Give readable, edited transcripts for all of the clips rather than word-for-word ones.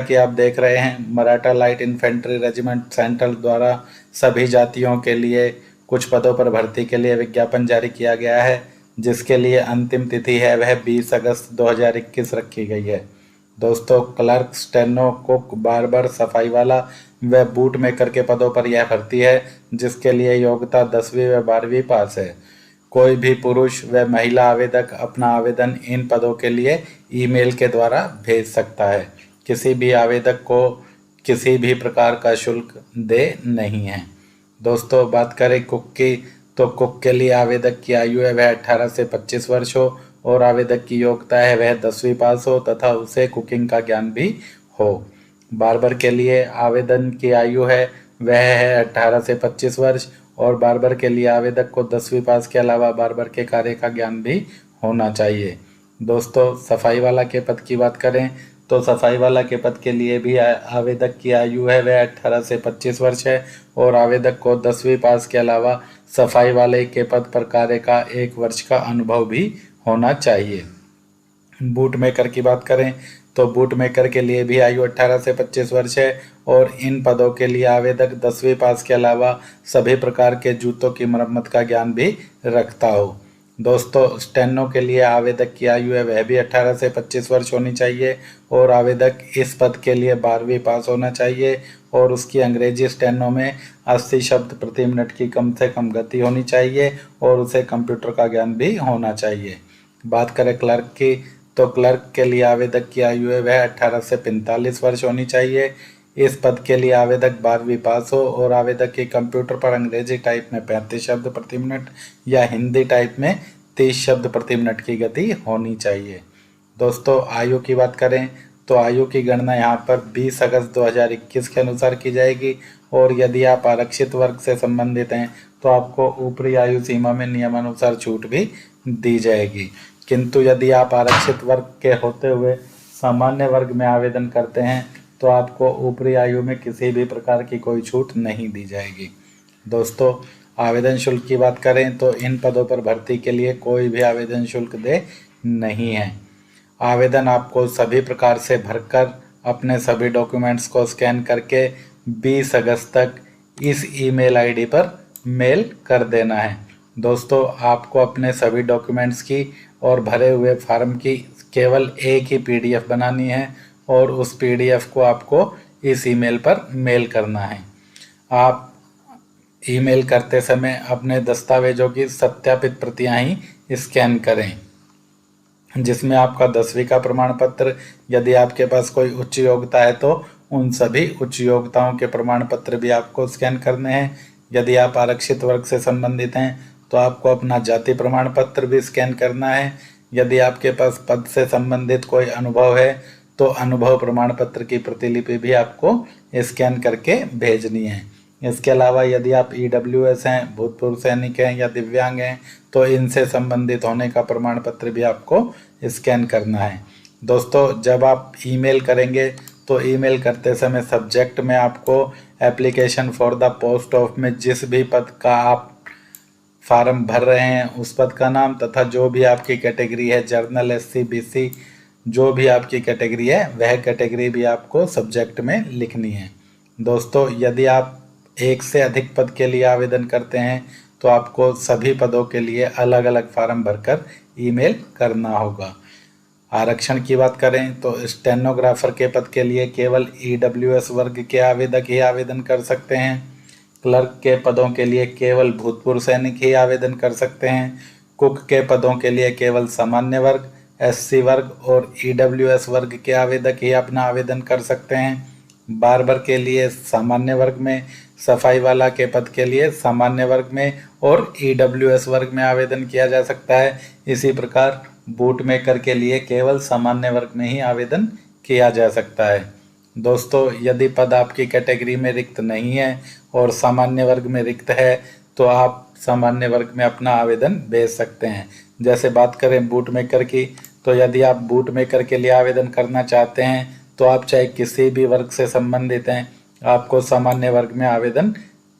कि आप देख रहे हैं Maratha light infantry regiment central द्वारा सभी जातियों के लिए कुछ पदों पर भर्ती के लिए विज्ञापन जारी किया गया है, जिसके लिए अंतिम तिथि है वह 20 अगस्त 2021 रखी गई है। दोस्तों, क्लर्क, स्टेनो, कुक, बार्बर, सफाई वाला व बूट मेकर के पदों पर यह भर्ती है, जिसके लिए योग्यता 10वीं व 12वीं पास है। कोई भी पुरुष व महिला आवेदक अपना आवेदन इन पदों के लिए ईमेल के द्वारा भेज सकता है। किसी भी आवेदक को किसी भी प्रकार का शुल्क दे नहीं है। दोस्तों, बात करें कुक की, तो कुक के लिए आवेदक की आयु है वह 18 से 25 वर्ष हो और आवेदक की योग्यता है वह 10वीं पास हो तथा उसे कुकिंग का ज्ञान भी हो। बार्बर के लिए आवेदन की आयु है वह है 18 से 25 वर्ष और बार्बर के लिए आवेदक को 10वीं पास के अलावा बार्बर के कार्य का ज्ञान भी होना चाहिए। दोस्तों, सफाई वाला के पद की बात करें तो सफाई वाला के पद के लिए भी आवेदक की आयु है वह 18 से 25 वर्ष है और आवेदक को 10वीं पास के अलावा सफाई वाले के पद पर कार्य का 1 वर्ष का अनुभव भी होना चाहिए। बूट मेकर की बात करें तो बूट मेकर के लिए भी आयु 18 से 25 वर्ष है और इन पदों के लिए आवेदक 10वीं पास के अलावा सभी प्रकार के जूतों की मरम्मत का ज्ञान भी रखता हो। दोस्तों, स्टेनो के लिए आवेदक की आयु है वह भी 18 से 25 वर्ष होनी चाहिए और आवेदक इस पद के लिए 12वीं पास होना चाहिए और उसकी अंग्रेजी स्टेनो में 80 शब्द प्रति मिनट की कम से कम गति होनी चाहिए और उसे कंप्यूटर का ज्ञान भी होना चाहिए। बात करें क्लर्क की, तो क्लर्क के लिए आवेदक की आयु है वह 18 से 45 वर्ष होनी चाहिए। इस पद के लिए आवेदक 12वीं पास हो और आवेदक की कंप्यूटर पर अंग्रेजी टाइप में 35 शब्द प्रति मिनट या हिंदी टाइप में 30 शब्द प्रति मिनट की गति होनी चाहिए। दोस्तों, आयु की बात करें तो आयु की गणना यहाँ पर 20 अगस्त 2021 के अनुसार की जाएगी और यदि आप आरक्षित वर्ग से संबंधित हैं तो आपको ऊपरी आयु सीमा में नियमानुसार छूट भी दी जाएगी, किंतु यदि आप आरक्षित वर्ग के होते हुए सामान्य वर्ग में आवेदन करते हैं तो आपको ऊपरी आयु में किसी भी प्रकार की कोई छूट नहीं दी जाएगी। दोस्तों, आवेदन शुल्क की बात करें तो इन पदों पर भर्ती के लिए कोई भी आवेदन शुल्क दे नहीं है। आवेदन आपको सभी प्रकार से भरकर अपने सभी डॉक्यूमेंट्स को स्कैन करके 20 अगस्त तक इस ईमेल आईडी पर मेल कर देना है। दोस्तों, आपको अपने सभी डॉक्यूमेंट्स की और भरे हुए फार्म की केवल एक ही पीडीएफ बनानी है और उस पीडीएफ को आपको इस ईमेल पर मेल करना है। आप ईमेल करते समय अपने दस्तावेजों की सत्यापित प्रतियां ही स्कैन करें, जिसमें आपका 10वीं का प्रमाण पत्र, यदि आपके पास कोई उच्च योग्यता है तो उन सभी उच्च योग्यताओं के प्रमाण पत्र भी आपको स्कैन करने हैं। यदि आप आरक्षित वर्ग से संबंधित हैं तो आपको अपना जाति प्रमाण पत्र भी स्कैन करना है। यदि आपके पास पद से संबंधित कोई अनुभव है तो अनुभव प्रमाण पत्र की प्रतिलिपि भी आपको स्कैन करके भेजनी है। इसके अलावा यदि आप ईडब्ल्यूएस हैं, भूतपूर्व सैनिक हैं या दिव्यांग हैं तो इनसे संबंधित होने का प्रमाण पत्र भी आपको स्कैन करना है। दोस्तों, जब आप ईमेल करेंगे तो ईमेल करते समय सब्जेक्ट में आपको application for the post of में जिस भी पद का आप फार्म भर रहे हैं उस पद का नाम तथा जो भी आपकी कैटेगरी है, जर्नल, एससी, बीसी, जो भी आपकी कैटेगरी है वह कैटेगरी भी आपको सब्जेक्ट में लिखनी है। दोस्तों, यदि आप एक से अधिक पद के लिए आवेदन करते हैं तो आपको सभी पदों के लिए अलग अलग फार्म भरकर ईमेल करना होगा। आरक्षण की बात करें तो स्टेनोग्राफर के पद के लिए केवल ईडब्ल्यूएस वर्ग के आवेदक ही आवेदन कर सकते हैं। क्लर्क के पदों के लिए केवल भूतपूर्व सैनिक ही आवेदन कर सकते हैं। कुक के पदों के लिए केवल सामान्य वर्ग, एससी वर्ग और ईडब्ल्यूएस वर्ग के आवेदक ही अपना आवेदन कर सकते हैं। बार्बर के लिए सामान्य वर्ग में, सफाई वाला के पद के लिए सामान्य वर्ग में और ईडब्ल्यूएस वर्ग में आवेदन किया जा सकता है। इसी प्रकार बूट मेकर के लिए केवल सामान्य वर्ग में ही आवेदन किया जा सकता है। दोस्तों, यदि पद आपकी कैटेगरी में रिक्त नहीं है और सामान्य वर्ग में रिक्त है तो आप सामान्य वर्ग में अपना आवेदन भेज सकते हैं। जैसे बात करें बूट मेकर की, तो यदि आप बूट मेकर के लिए आवेदन करना चाहते हैं तो आप चाहे किसी भी वर्ग से संबंधित हैं, आपको सामान्य वर्ग में आवेदन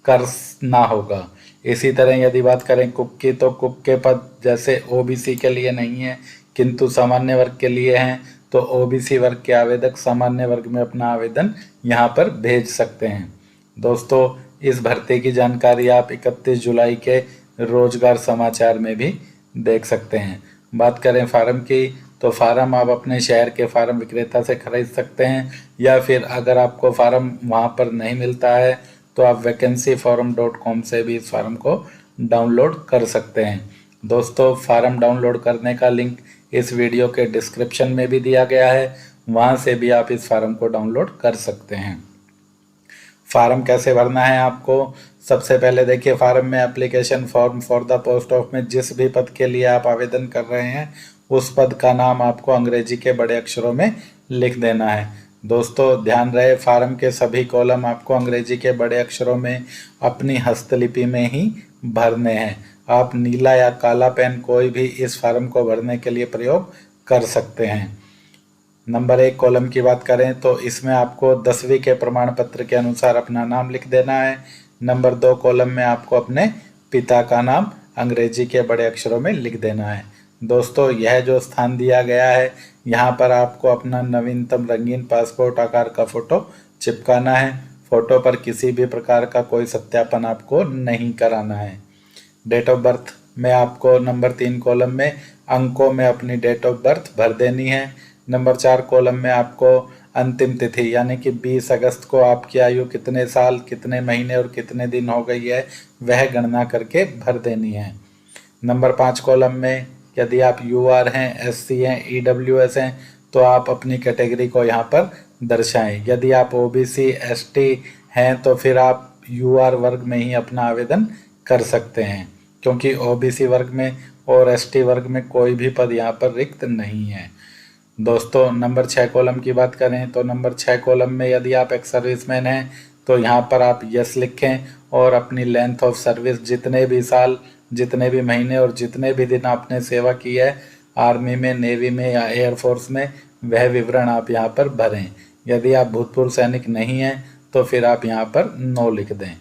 करना होगा। इसी तरह यदि बात करें कुक की, तो कुक के पद जैसे ओबीसी के लिए नहीं है किंतु सामान्य वर्ग के लिए हैं, तो ओबीसी वर्ग के आवेदक सामान्य वर्ग में अपना आवेदन यहाँ पर भेज सकते हैं। दोस्तों, इस भर्ती की जानकारी आप 31 जुलाई के रोजगार समाचार में भी देख सकते हैं। बात करें फार्म की, तो फार्म आप अपने शहर के फार्म विक्रेता से खरीद सकते हैं, या फिर अगर आपको फार्म वहाँ पर नहीं मिलता है तो आप vacancyforum.com से भी इस फार्म को डाउनलोड कर सकते हैं। दोस्तों, फार्म डाउनलोड करने का लिंक इस वीडियो के डिस्क्रिप्शन में भी दिया गया है, वहाँ से भी आप इस फार्म को डाउनलोड कर सकते हैं। फार्म कैसे भरना है आपको, सबसे पहले देखिए, फार्म में application form for the post of में जिस भी पद के लिए आप आवेदन कर रहे हैं उस पद का नाम आपको अंग्रेजी के बड़े अक्षरों में लिख देना है। दोस्तों, ध्यान रहे, फार्म के सभी कॉलम आपको अंग्रेजी के बड़े अक्षरों में अपनी हस्तलिपि में ही भरने हैं। आप नीला या काला पेन कोई भी इस फार्म को भरने के लिए प्रयोग कर सकते हैं। नंबर 1 कॉलम की बात करें तो इसमें आपको 10वीं के प्रमाण पत्र के अनुसार अपना नाम लिख देना है। नंबर 2 कॉलम में आपको अपने पिता का नाम अंग्रेजी के बड़े अक्षरों में लिख देना है। दोस्तों, यह जो स्थान दिया गया है यहाँ पर आपको अपना नवीनतम रंगीन पासपोर्ट आकार का फ़ोटो चिपकाना है। फ़ोटो पर किसी भी प्रकार का कोई सत्यापन आपको नहीं कराना है। डेट ऑफ बर्थ में आपको नंबर 3 कॉलम में अंकों में अपनी डेट ऑफ बर्थ भर देनी है। नंबर 4 कॉलम में आपको अंतिम तिथि यानी कि 20 अगस्त को आपकी आयु कितने साल, कितने महीने और कितने दिन हो गई है वह गणना करके भर देनी है। नंबर 5 कॉलम में यदि आप यूआर हैं, एससी हैं, ईडब्ल्यूएस हैं तो आप अपनी कैटेगरी को यहाँ पर दर्शाएं। यदि आप ओबीसी, एसटी हैं तो फिर आप यूआर वर्ग में ही अपना आवेदन कर सकते हैं, क्योंकि ओबीसी वर्ग में और एसटी वर्ग में कोई भी पद यहाँ पर रिक्त नहीं है। दोस्तों, नंबर 6 कॉलम की बात करें तो नंबर 6 कॉलम में यदि आप एक सर्विसमैन हैं तो यहाँ पर आप यस लिखें और अपनी लेंथ ऑफ सर्विस, जितने भी साल, जितने भी महीने और जितने भी दिन आपने सेवा की है आर्मी में, नेवी में या एयरफोर्स में, वह विवरण आप यहाँ पर भरें। यदि आप भूतपूर्व सैनिक नहीं हैं तो फिर आप यहाँ पर नो लिख दें।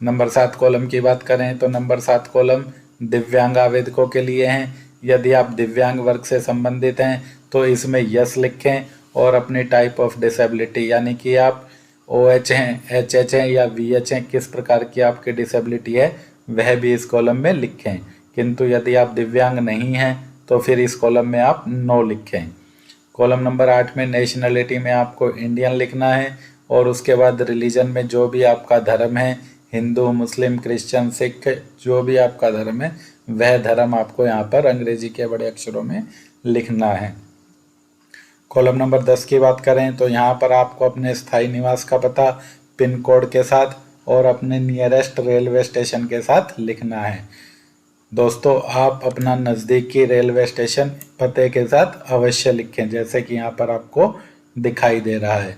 नंबर 7 कॉलम की बात करें तो नंबर 7 कॉलम दिव्यांग आवेदकों के लिए हैं। यदि आप दिव्यांग वर्ग से संबंधित हैं तो इसमें यस लिखें और अपनी टाइप ऑफ डिसेबिलिटी यानी कि आप OH हैं, HH हैं या VH हैं, किस प्रकार की आपकी डिसेबिलिटी है वह भी इस कॉलम में लिखें। किंतु यदि आप दिव्यांग नहीं हैं तो फिर इस कॉलम में आप नो लिखें। कॉलम नंबर 8 में नेशनलिटी में आपको इंडियन लिखना है और उसके बाद रिलीजन में जो भी आपका धर्म है, हिंदू, मुस्लिम, क्रिश्चियन, सिख, जो भी आपका धर्म है वह धर्म आपको यहाँ पर अंग्रेजी के बड़े अक्षरों में लिखना है। कॉलम नंबर 10 की बात करें तो यहाँ पर आपको अपने स्थायी निवास का पता पिन कोड के साथ और अपने नियरेस्ट रेलवे स्टेशन के साथ लिखना है। दोस्तों, आप अपना नज़दीकी रेलवे स्टेशन पते के साथ अवश्य लिखें, जैसे कि यहाँ पर आपको दिखाई दे रहा है।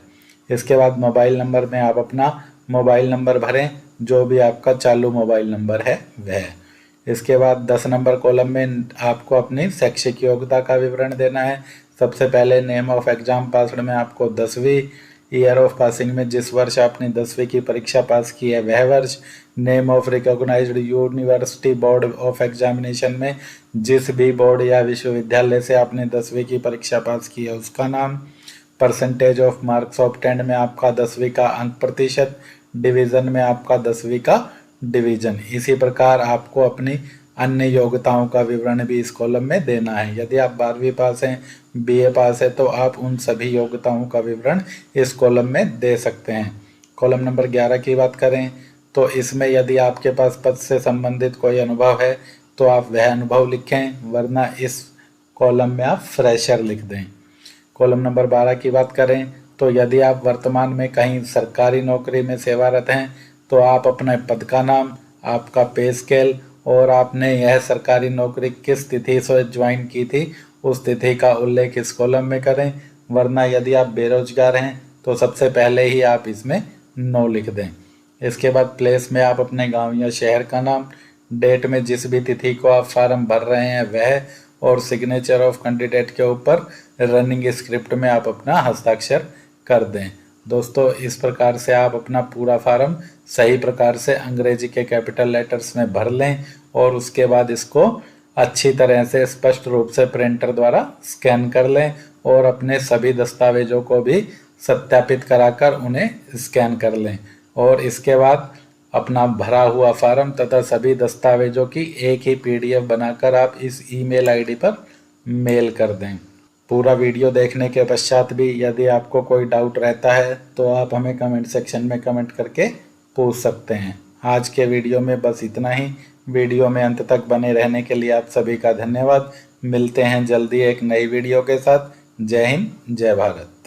इसके बाद मोबाइल नंबर में आप अपना मोबाइल नंबर भरें, जो भी आपका चालू मोबाइल नंबर है वह। इसके बाद 10 नंबर कॉलम में आपको अपनी शैक्षिक योग्यता का विवरण देना है। सबसे पहले नेम ऑफ एग्जाम पास्ड में आपको 10वीं, ईयर ऑफ पासिंग में जिस वर्ष आपने 10वीं की परीक्षा पास की है वह वर्ष, name of recognised university board of examination में जिस भी बोर्ड या विश्वविद्यालय से आपने 10वीं की परीक्षा पास की है उसका नाम, परसेंटेज ऑफ मार्क्स ऑब्टेन्ड में आपका 10वीं का अंक प्रतिशत, डिवीज़न में आपका 10वीं का डिवीज़न। इसी प्रकार आपको अपनी अन्य योग्यताओं का विवरण भी इस कॉलम में देना है। यदि आप 12वीं पास हैं, BA पास है तो आप उन सभी योग्यताओं का विवरण इस कॉलम में दे सकते हैं। कॉलम नंबर 11 की बात करें तो इसमें यदि आपके पास पद से संबंधित कोई अनुभव है तो आप वह अनुभव लिखें, वरना इस कॉलम में आप फ्रेशर लिख दें। कॉलम नंबर 12 की बात करें तो यदि आप वर्तमान में कहीं सरकारी नौकरी में सेवारत हैं तो आप अपने पद का नाम, आपका पे स्केल और आपने यह सरकारी नौकरी किस तिथि से ज्वाइन की थी उस तिथि का उल्लेख इस कॉलम में करें, वरना यदि आप बेरोजगार हैं तो सबसे पहले ही आप इसमें नो लिख दें। इसके बाद प्लेस में आप अपने गांव या शहर का नाम, डेट में जिस भी तिथि को आप फार्म भर रहे हैं वह, और सिग्नेचर ऑफ कैंडिडेट के ऊपर रनिंग स्क्रिप्ट में आप अपना हस्ताक्षर कर दें। दोस्तों, इस प्रकार से आप अपना पूरा फार्म सही प्रकार से अंग्रेजी के कैपिटल लेटर्स में भर लें और उसके बाद इसको अच्छी तरह से स्पष्ट रूप से प्रिंटर द्वारा स्कैन कर लें और अपने सभी दस्तावेजों को भी सत्यापित कराकर उन्हें स्कैन कर लें और इसके बाद अपना भरा हुआ फॉर्म तथा सभी दस्तावेजों की एक ही पीडीएफ बनाकर आप इस ईमेल आईडी पर मेल कर दें। पूरा वीडियो देखने के पश्चात भी यदि आपको कोई डाउट रहता है तो आप हमें कमेंट सेक्शन में कमेंट करके पूछ सकते हैं। आज के वीडियो में बस इतना ही। वीडियो में अंत तक बने रहने के लिए आप सभी का धन्यवाद। मिलते हैं जल्दी एक नई वीडियो के साथ। जय हिंद, जय भारत।